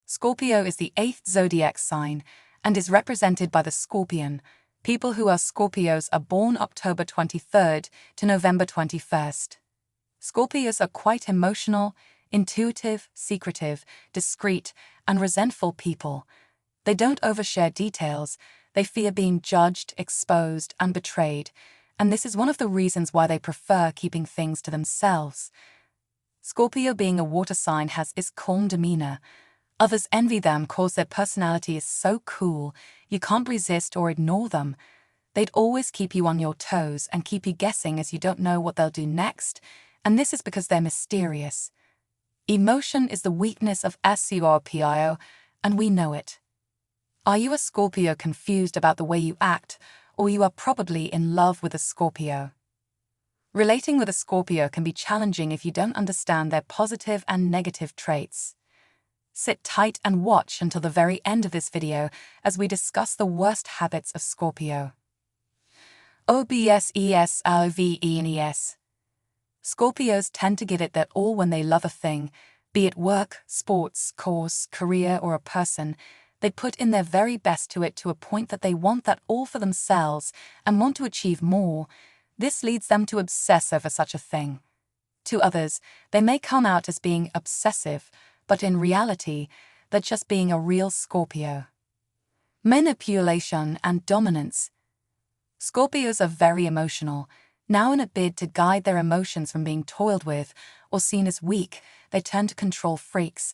Scorpio is the 8th zodiac sign and is represented by the scorpion. People who are Scorpios are born October 23rd to November 21st. Scorpios are quite emotional, intuitive, secretive, discreet, and resentful people. They don't overshare details. They fear being judged, exposed, and betrayed, and this is one of the reasons why they prefer keeping things to themselves. Scorpio, being a water sign, has its calm demeanor. Others envy them cause their personality is so cool, you can't resist or ignore them. They'd always keep you on your toes and keep you guessing as you don't know what they'll do next, and this is because they're mysterious. Emotion is the weakness of Scorpio, and we know it. Are you a Scorpio confused about the way you act, or you are probably in love with a Scorpio? Relating with a Scorpio can be challenging if you don't understand their positive and negative traits. Sit tight and watch until the very end of this video as we discuss the worst habits of Scorpio. Obsessions. Scorpios tend to give it their all when they love a thing, be it work, sports, course, career, or a person. They put in their very best to it to a point that they want that all for themselves and want to achieve more. This leads them to obsess over such a thing. To others, they may come out as being obsessive, but in reality, they're just being a real Scorpio. Menapulation and Dominance. Scorpios are very emotional. Now, in a bid to guide their emotions from being toiled with or seen as weak, they turn to control freaks.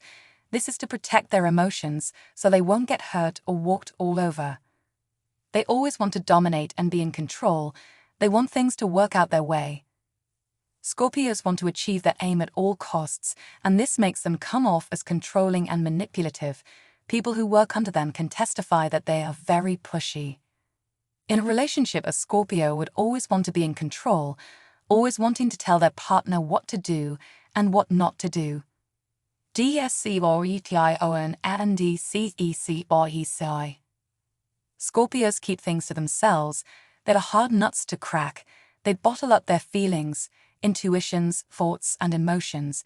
This is to protect their emotions so they won't get hurt or walked all over. They always want to dominate and be in control. They want things to work out their way. Scorpios want to achieve their aim at all costs, and this makes them come off as controlling and manipulative. People who work under them can testify that they are very pushy. In a relationship, a Scorpio would always want to be in control, always wanting to tell their partner what to do and what not to do. Scorpios keep things to themselves. They're hard nuts to crack. They bottle up their feelings, intuitions, thoughts, and emotions.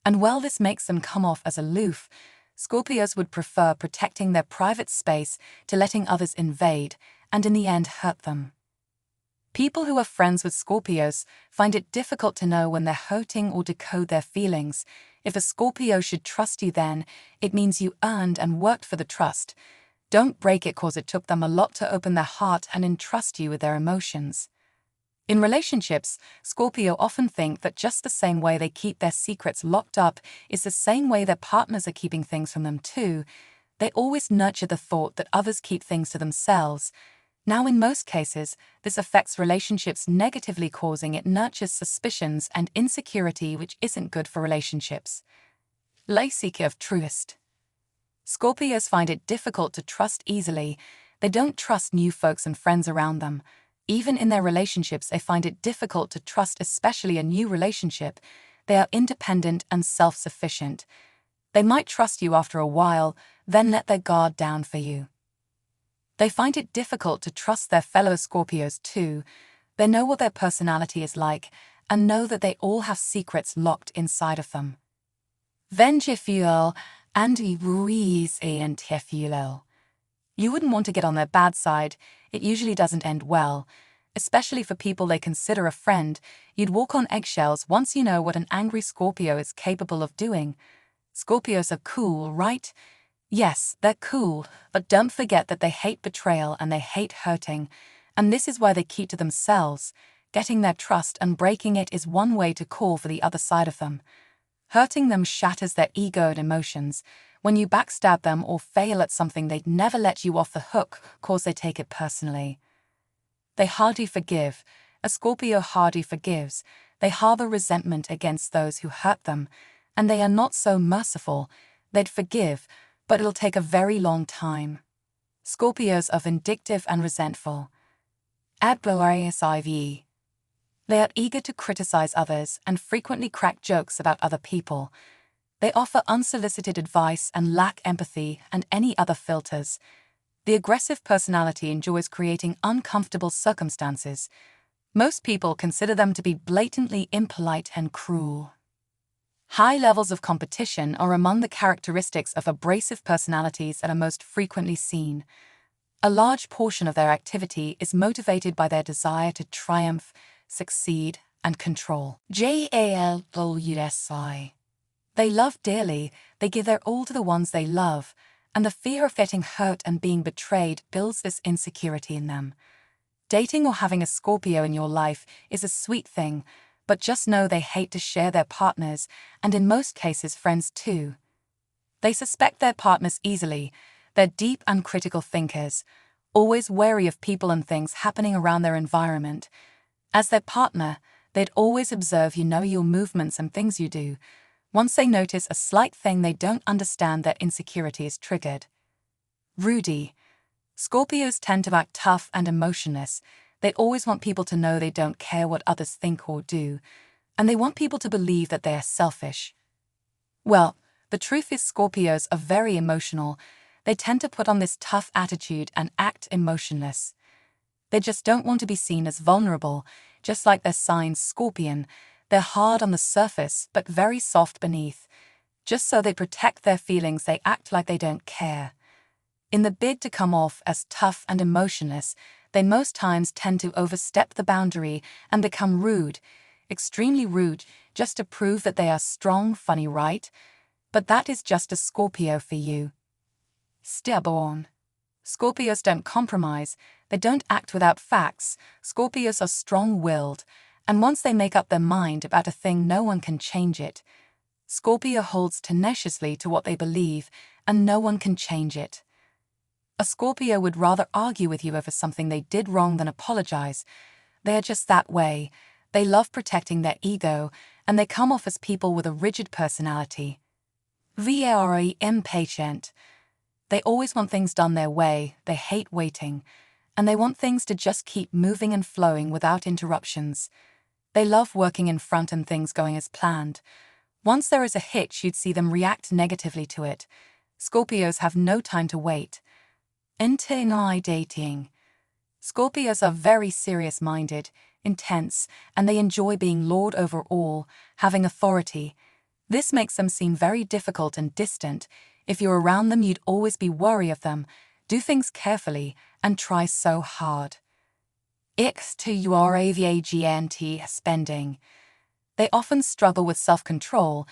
And while this makes them come off as aloof, Scorpios would prefer protecting their private space to letting others invade and in the end hurt them. People who are friends with Scorpios find it difficult to know when they're hurting or decode their feelings. If a Scorpio should trust you, then it means you earned and worked for the trust. Don't break it cause it took them a lot to open their heart and entrust you with their emotions. In relationships, Scorpio often think that just the same way they keep their secrets locked up is the same way their partners are keeping things from them too. They always nurture the thought that others keep things to themselves. Now, in most cases, this affects relationships negatively, causing it nurtures suspicions and insecurity, which isn't good for relationships. Lack of trust. Scorpios find it difficult to trust easily. They don't trust new folks and friends around them. Even in their relationships, they find it difficult to trust, especially a new relationship. They are independent and self-sufficient. They might trust you after a while, then let their guard down for you. They find it difficult to trust their fellow Scorpios too. They know what their personality is like and know that they all have secrets locked inside of them. Vengeful and ruiz and tefilel. You wouldn't want to get on their bad side. It usually doesn't end well. Especially for people they consider a friend, you'd walk on eggshells once you know what an angry Scorpio is capable of doing. Scorpios are cool, right? Yes, they're cool, but don't forget that they hate betrayal and they hate hurting. And this is why they keep to themselves. Getting their trust and breaking it is one way to call for the other side of them. Hurting them shatters their ego and emotions. When you backstab them or fail at something, they'd never let you off the hook, cause they take it personally. They hardly forgive. A Scorpio hardly forgives. They harbor resentment against those who hurt them, and they are not so merciful. They'd forgive, but it'll take a very long time. Scorpios are vindictive and resentful. Adblarious. They are eager to criticize others and frequently crack jokes about other people. They offer unsolicited advice and lack empathy and any other filters. The aggressive personality enjoys creating uncomfortable circumstances. Most people consider them to be blatantly impolite and cruel. High levels of competition are among the characteristics of abrasive personalities that are most frequently seen. A large portion of their activity is motivated by their desire to triumph, succeed, and control. JALWSI. They love dearly, they give their all to the ones they love, and the fear of getting hurt and being betrayed builds this insecurity in them. Dating or having a Scorpio in your life is a sweet thing, but just know they hate to share their partners, and in most cases friends too. They suspect their partners easily. They're deep and critical thinkers, always wary of people and things happening around their environment. As their partner, they'd always observe your movements and things you do. Once they notice a slight thing they don't understand, their insecurity is triggered. Rudy. Scorpios tend to act tough and emotionless. They always want people to know they don't care what others think or do, and they want people to believe that they are selfish. Well, the truth is Scorpios are very emotional. They tend to put on this tough attitude and act emotionless. They just don't want to be seen as vulnerable, just like their sign Scorpion. They're hard on the surface, but very soft beneath. Just so they protect their feelings, they act like they don't care. In the bid to come off as tough and emotionless, they most times tend to overstep the boundary and become rude, extremely rude, just to prove that they are strong, funny, right? But that is just a Scorpio for you. Sborn. Scorpios don't compromise, they don't act without facts. Scorpios are strong-willed, and once they make up their mind about a thing, no one can change it. Scorpio holds tenaciously to what they believe, and no one can change it. A Scorpio would rather argue with you over something they did wrong than apologize. They are just that way. They love protecting their ego, and they come off as people with a rigid personality. Very impatient. They always want things done their way, they hate waiting, and they want things to just keep moving and flowing without interruptions. They love working in front and things going as planned. Once there is a hitch, you'd see them react negatively to it. Scorpios have no time to wait. Intimidating. Scorpios are very serious-minded, intense, and they enjoy being lord over all, having authority. This makes them seem very difficult and distant. If you're around them, you'd always be wary of them, do things carefully, and try so hard. Extravagant spending. They often struggle with self-control.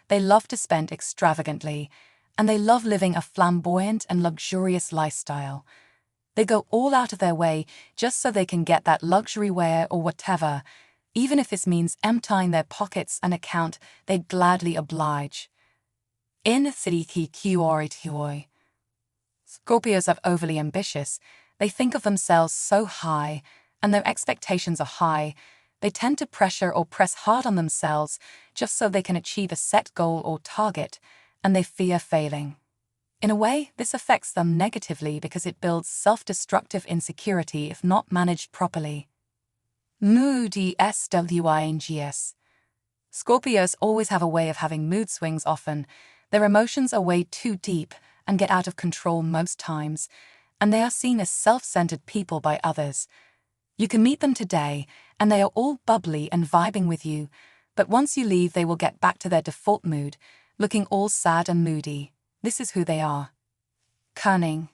They love to spend extravagantly, and they love living a flamboyant and luxurious lifestyle. They go all out of their way just so they can get that luxury wear or whatever. Even if this means emptying their pockets and account, they'd gladly oblige. Insecurity. Scorpios are overly ambitious. They think of themselves so high, and their expectations are high. They tend to pressure or press hard on themselves just so they can achieve a set goal or target, and they fear failing. In a way, this affects them negatively because it builds self-destructive insecurity if not managed properly. Moody swings. Scorpios always have a way of having mood swings often. Their emotions are way too deep and get out of control most times, and they are seen as self-centered people by others. You can meet them today, and they are all bubbly and vibing with you, but once you leave they will get back to their default mood, looking all sad and moody. This is who they are. Kerning.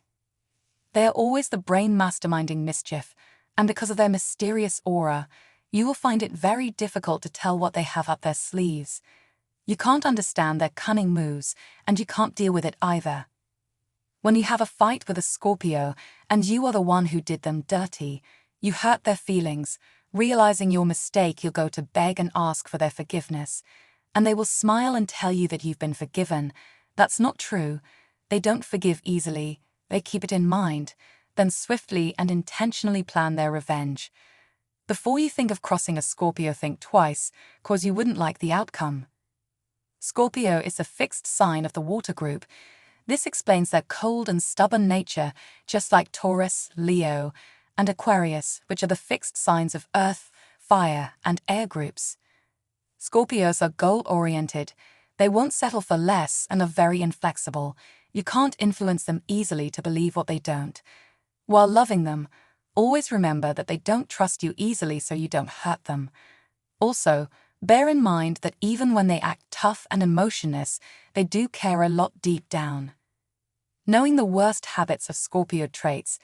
They are always the brain masterminding mischief, and because of their mysterious aura, you will find it very difficult to tell what they have up their sleeves. You can't understand their cunning moves, and you can't deal with it either. When you have a fight with a Scorpio, and you are the one who did them dirty, you hurt their feelings. Realizing your mistake, you'll go to beg and ask for their forgiveness, and they will smile and tell you that you've been forgiven. That's not true. They don't forgive easily. They keep it in mind, then swiftly and intentionally plan their revenge. Before you think of crossing a Scorpio, think twice, cause you wouldn't like the outcome. Scorpio is a fixed sign of the water group. This explains their cold and stubborn nature, just like Taurus, Leo, and Aquarius, which are the fixed signs of earth, fire, and air groups. Scorpios are goal-oriented. They won't settle for less and are very inflexible. You can't influence them easily to believe what they don't. While loving them, always remember that they don't trust you easily so you don't hurt them. Also, Bear in mind that even when they act tough and emotionless, they do care a lot deep down. Knowing the worst habits of Scorpio traits,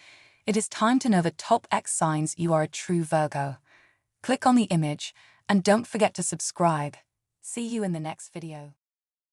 it is time to know the top X signs you are a true Virgo. Click on the image and don't forget to subscribe. See you in the next video.